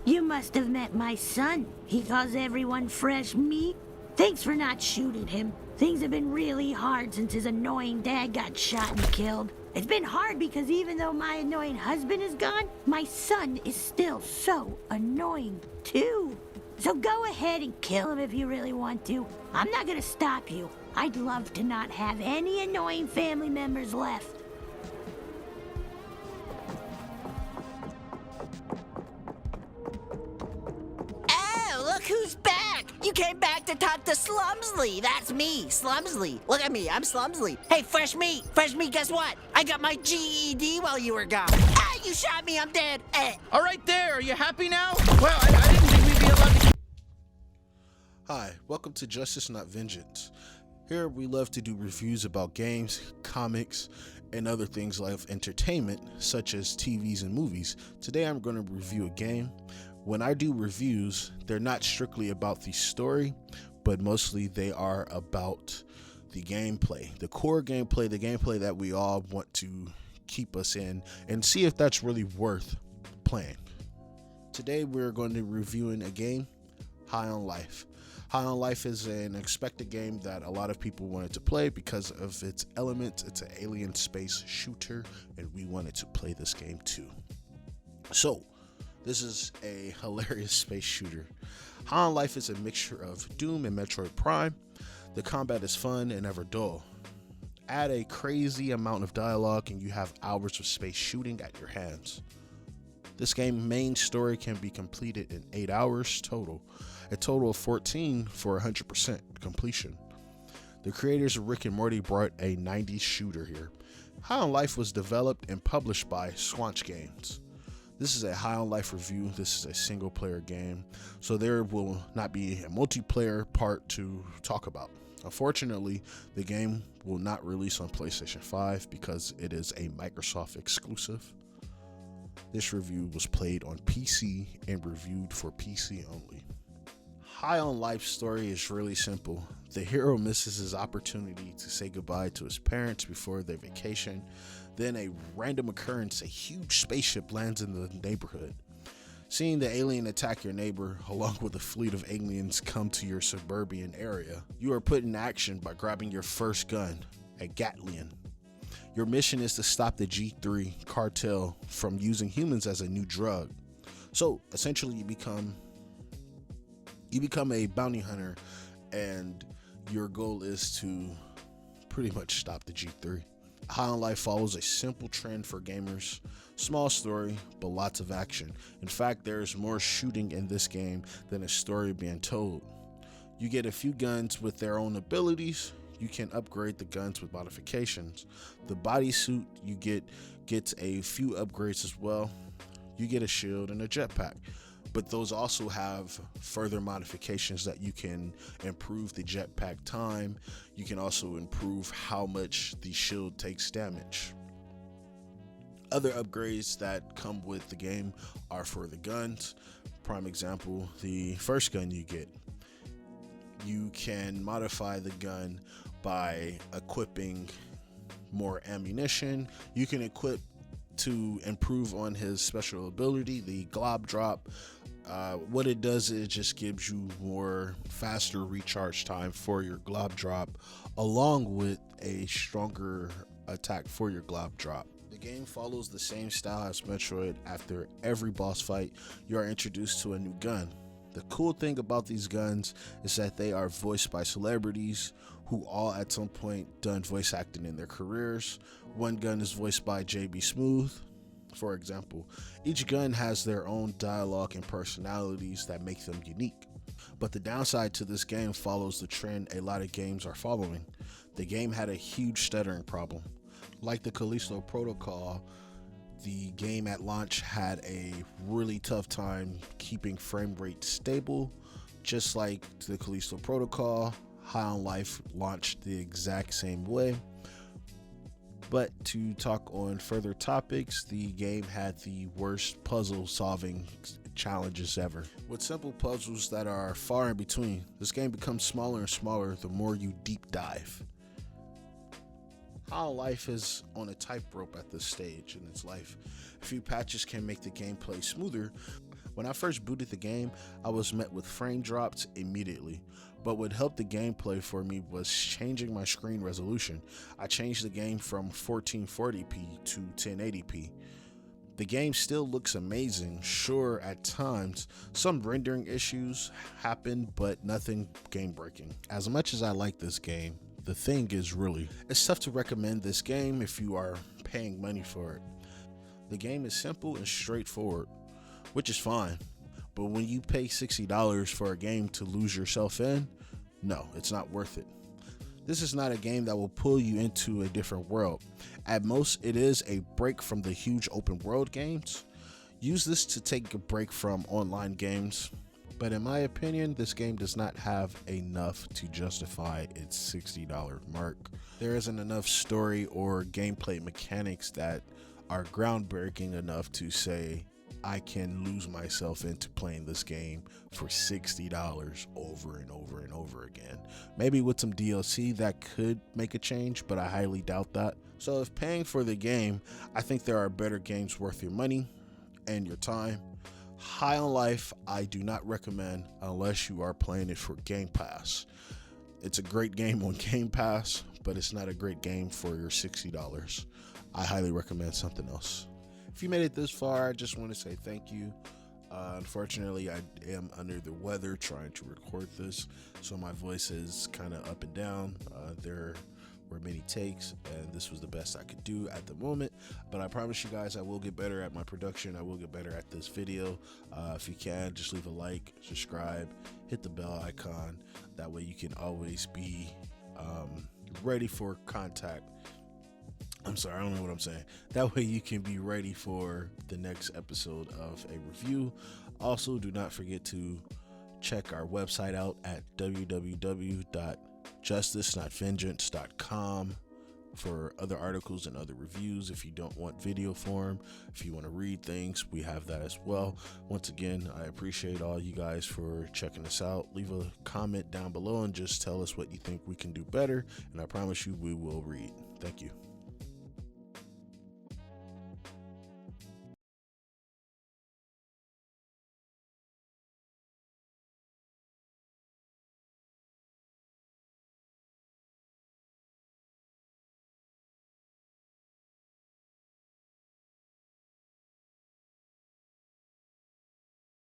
You must have met my son. He calls everyone fresh meat. Thanks for not shooting him. Things have been really hard since his annoying dad got shot and killed. It's been hard because even though my annoying husband is gone, my son is still so annoying too. So go ahead and kill him if you really want to. I'm not gonna stop you. I'd love to not have any annoying family members left. Oh, look who's back! You came back to talk to Slumsley. That's me, Slumsley. Look at me, I'm Slumsley. Hey, fresh meat, guess what? I got my GED while you were gone. Ah, you shot me, I'm dead. All right there, are you happy now? Well, I didn't think we'd be allowed to... Hi, welcome to Justice Not Vengeance. Here we love to do reviews about games, comics, and other things like entertainment, such as TVs and movies. Today I'm going to review a game. When I do reviews, they're not strictly about the story, but mostly they are about the gameplay, the core gameplay, the gameplay that we all want to keep us in and see if that's really worth playing. Today we're going to be reviewing a game, High on Life. High on Life is an expected game that a lot of people wanted to play because of its elements. It's an alien space shooter, and we wanted to play this game too. So, this is a hilarious space shooter. High on Life is a mixture of Doom and Metroid Prime. The combat is fun and never dull. Add a crazy amount of dialogue and you have hours of space shooting at your hands. This game's main story can be completed in 8 hours total, a total of 14 for 100% completion. The creators of Rick and Morty brought a 90s shooter here. High on Life was developed and published by Swanch Games. This is a High on Life review. This is a single player game, so there will not be a multiplayer part to talk about. Unfortunately, the game will not release on PlayStation 5 because it is a Microsoft exclusive. This review was played on PC and reviewed for PC only. High on Life's story is really simple. The hero misses his opportunity to say goodbye to his parents before their vacation. Then a random occurrence, a huge spaceship lands in the neighborhood. Seeing the alien attack your neighbor, along with a fleet of aliens come to your suburban area, you are put in action by grabbing your first gun, a Gatlian. Your mission is to stop the G3 cartel from using humans as a new drug. So essentially you become a bounty hunter, and your goal is to pretty much stop the G3. High on Life follows a simple trend for gamers. Small story, but lots of action. In fact, there's more shooting in this game than a story being told. You get a few guns with their own abilities. You can upgrade the guns with modifications. The bodysuit you gets a few upgrades as well. You get a shield and a jetpack, but those also have further modifications that you can improve the jetpack time. You can also improve how much the shield takes damage. Other upgrades that come with the game are for the guns. Prime example, the first gun you get, you can modify the gun by equipping more ammunition. You can equip to improve on his special ability, the Glob Drop. What it does is it just gives you more faster recharge time for your Glob Drop, along with a stronger attack for your Glob Drop. The game follows the same style as Metroid. After every boss fight, you are introduced to a new gun. The cool thing about these guns is that they are voiced by celebrities who all at some point done voice acting in their careers. One gun is voiced by JB Smooth, for example. Each gun has their own dialogue and personalities that make them unique. But the downside to this game follows the trend a lot of games are following. The game had a huge stuttering problem. Like the Callisto Protocol, the game at launch had a really tough time keeping frame rate stable. Just like the Callisto Protocol, High on Life launched the exact same way. But to talk on further topics, the game had the worst puzzle solving challenges ever, with simple puzzles that are far in between. This game becomes smaller and smaller the more you deep dive. High on Life is on a tightrope at this stage in its life. A few patches can make the gameplay smoother, When I first booted the game, I was met with frame drops immediately. But what helped the gameplay for me was changing my screen resolution. I changed the game from 1440p to 1080p. The game still looks amazing. Sure, at times, some rendering issues happen, but nothing game breaking. As much as I like this game, the thing is it's tough to recommend this game if you are paying money for it. The game is simple and straightforward, which is fine. But when you pay $60 for a game to lose yourself in, no, it's not worth it. This is not a game that will pull you into a different world. At most, it is a break from the huge open world games. Use this to take a break from online games. But in my opinion, this game does not have enough to justify its $60 mark. There isn't enough story or gameplay mechanics that are groundbreaking enough to say, I can lose myself into playing this game for $60 over and over and over again. Maybe with some DLC that could make a change, but I highly doubt that. So if paying for the game, I think there are better games worth your money and your time. High on Life, I do not recommend unless you are playing it for Game Pass. It's a great game on Game Pass, but it's not a great game for your $60. I highly recommend something else. If you made it this far, I just want to say thank you. Unfortunately, I am under the weather trying to record this, so my voice is kind of up and down. There were many takes, and this was the best I could do at the moment. But I promise you guys I will get better at my production. I will get better at this video. If you can, just leave a like, subscribe, hit the bell icon. That way you can always be ready for contact. I'm sorry, I don't know what I'm saying. That way you can be ready for the next episode of a review. Also, do not forget to check our website out at www.justicenotvengeance.com for other articles and other reviews. If you don't want video form, if you want to read things, we have that as well. Once again, I appreciate all you guys for checking us out. Leave a comment down below and just tell us what you think we can do better, and I promise you we will read. Thank you.